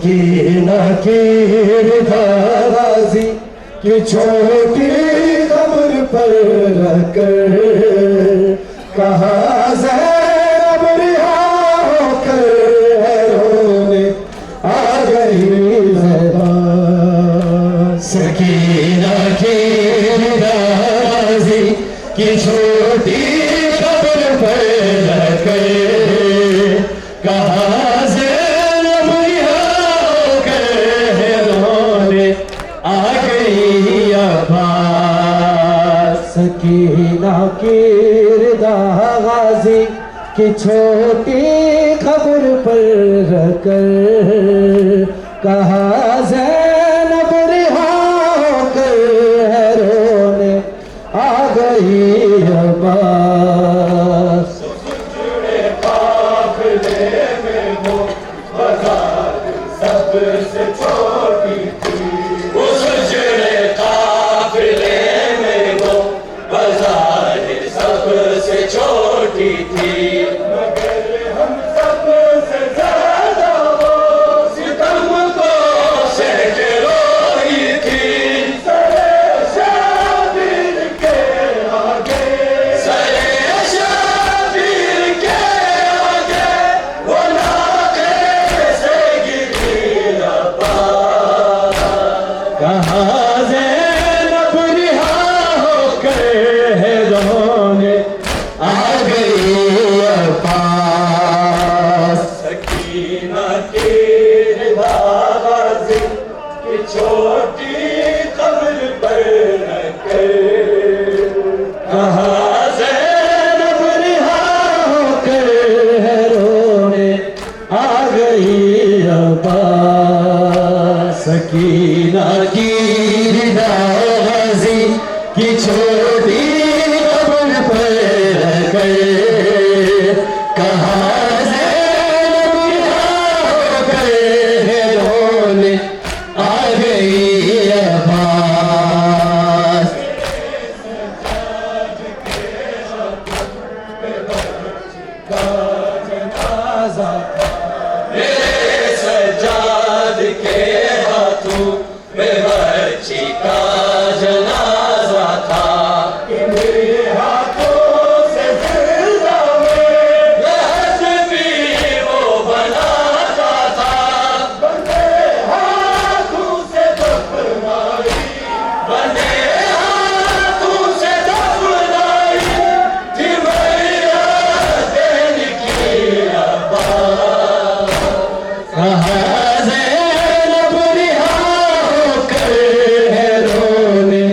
सकीना की राजी कि छोटी कब्र पर रखकर कहा ज़ैनब रिहा होकर रोने आ गई सकीना की राजी कि छोटी कब्र पर रखकर कहा ज़ैनब रिहा होकर रोने आ गई अब्बास। सकीना की रिदा गाजी कि छोटी खबर पर रखकर कहा ज़ैनब रिहा होकर रोने आ गई अब्बास। जुड़े काफिले में वो बाजार सबसे छोटी थी। उस जुड़े काफिले में वो बाजार सबसे छोटी थी। मगर हम सबसे ज्यादा वो सितम को सह के रोई थी। सरे शाबिर के आगे, सरे शाबिर के आगे वो नाके से गिरी अब्बास। कहा ज़ैनब रिहा होकर रोने आ गई अब्बास। सकीना की रिदा गाजी कि छोटी कब्र पर रखकर कहा ज़ैनब रिहा होकर रोने आ गई अब्बास। सकीना की रिदा गाजी कि छोटी कब्र पर रखकर कहा ज़ैनब रिहा होकर रोने आ गई अब्बास। मेरे सज्जाद के हाथों में बच्ची का जनाजा था। मेरे हाथों से जिंदा में लहद भी वो बनाता था। बंदे हाथों से दफनाई, बंदे हाथों से दफनाई थी मैया देन की अब्बास। कहा ज़ैनब रिहा होकर रोने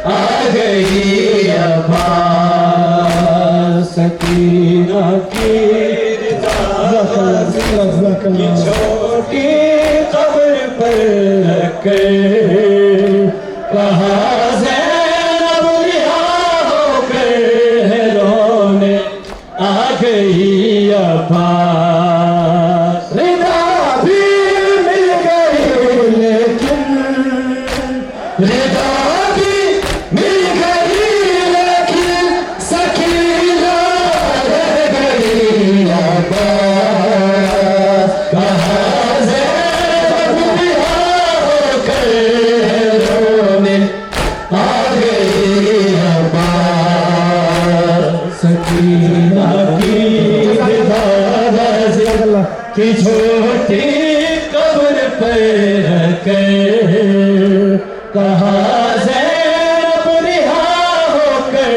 आ गई अब्बास। सकीना की कि छोटी कब्र पर रखकर कहा ज़ैनब रिहा होकर रोने आ गई अब्बास। रिदा भी मिल गई लेकिन रिदा भी मिल गई लेकिन सकीना रह गई अब्बास। कहा ज़ैनब रिहा होकर रोने आ गई अब्बास। सकीना की रिदा गाजी कि छोटी कब्र पर रखकर कहा ज़ैनब रिहा होकर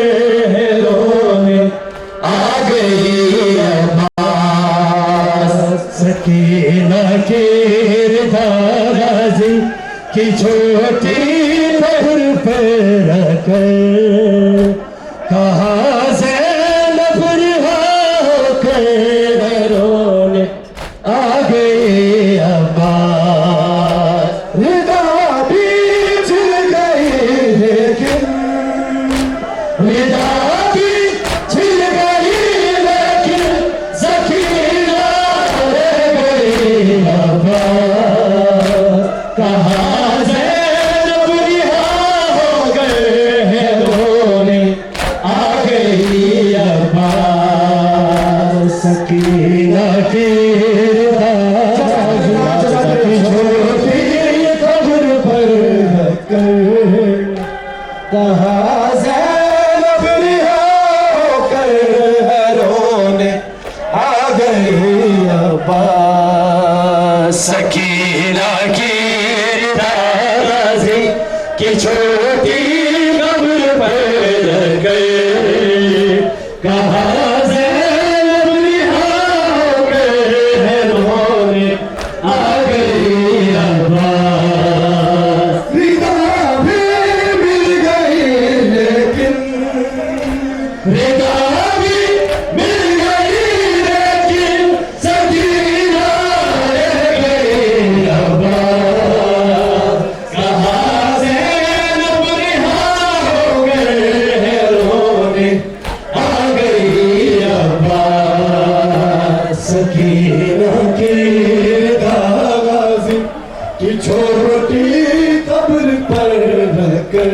रोने आ गई अब्बास। सकीना की रिदा गाजी कि छोटी कब्र पर रखकर कहा ज़ैनब रिहा होकर रोने आ गई अब्बास। रिदा भी छिल गई लेकिन रिदा भी छिल गई लेकिन सकीना रह गई अब्बास। कहा ज़ैनब रिहा होकर रोने कहा ज़ैनब रिहा होकर है रोने आ गई अब्बास। सकीना की राज़ी की छोटी कब्र पर गए, कहा ज़ैनब रिहा होकर है रोने आ गई अब्बास। रिदा भी मिल गई लेकिन रिदा भी मिल गई लेकिन सकीना रह गई अब्बास। कहा ज़ैनब रिहा होकर है रोने आ गई अब्बास। सकीना की गाज़ी की छोटी कब्र पर रखकर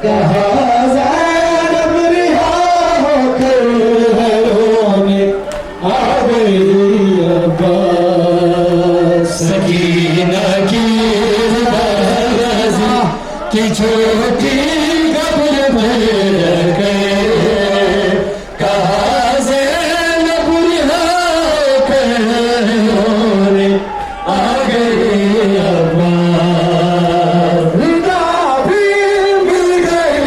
कहा ज़ैनब रिहा होकर है रोने आ गई अब्बास। सकीना की राज़ी की छोटी कब्र पर रखकर कहा ज़ैनब रिहा होकर रोने आ गई अब्बास। रिदा भी मिल गई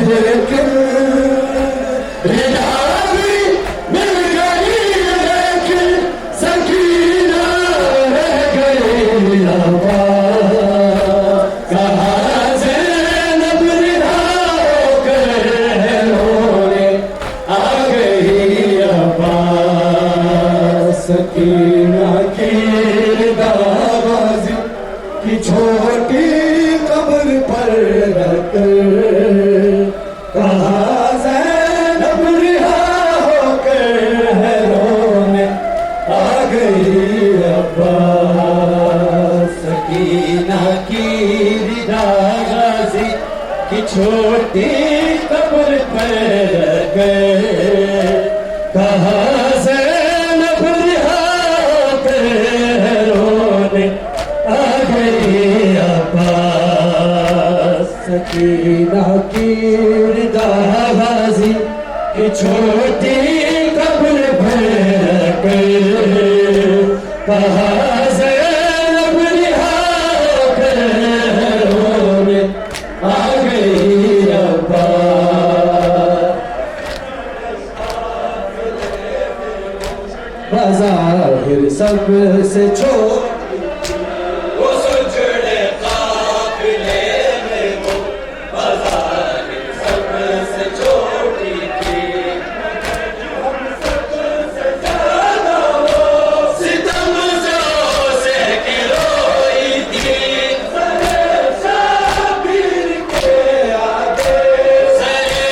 लेकिन रिदा भी मिल गई लेकिन सकीना रह गई अब्बास। कहा ज़ैनब रिहा होकर है रोने आ गई अब्बास। सकीना की गाज़ी की छोटी कब्र पर रखकर कहा ज़ैनब रिहा होकर है रोने आ गई अब्बास। सकीना की गाज़ी की छोटी कब्र पर रखकर कहा ज़ैनब रिहा होकर है रोने आ गई अब्बास। सकीना की गाज़ी की छोटी कब्र पर रखकर कहा ज़ैनब रिहा होकर है रोने आ गई अब्बास। बज़ाहिर सबसे छोटी वो सुजड़े काफ़िले में वो बाज़ार सबसे छोटी थी, सबसे ज़्यादा वो सितम जो से के रोई थी। सरे शाबिर के आगे, सरे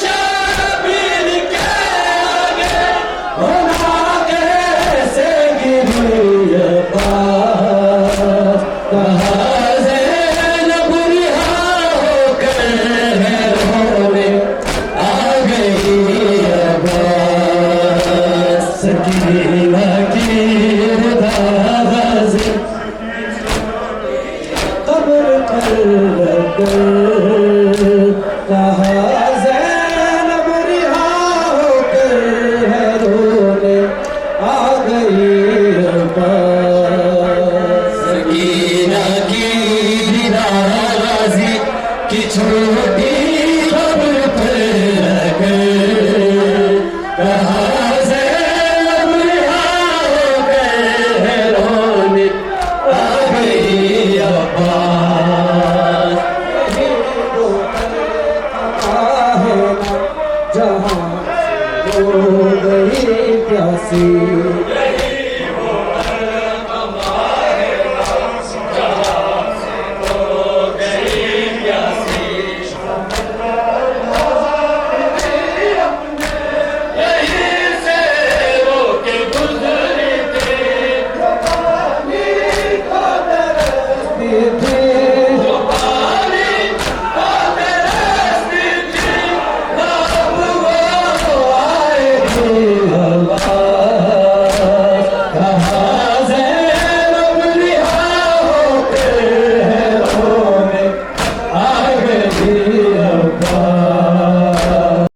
शाबिर के आगे होना कैसे गिरी अब्बास। कहा ज़ैनब रिहा होकर है रोने आ गई अब्बास। सकीना की गाज़ी कब्र पर रखकर कहा ज़ैनब रिहा होकर है रोने आ गई अब्बास। सकीना की राज़ी की छोटी कब्र पर रखकर कहा ज़ैनब रिहा होकर है रोने आ गई अब्बास। यही वो कहा है ना जहाँ से हो गई प्यासी।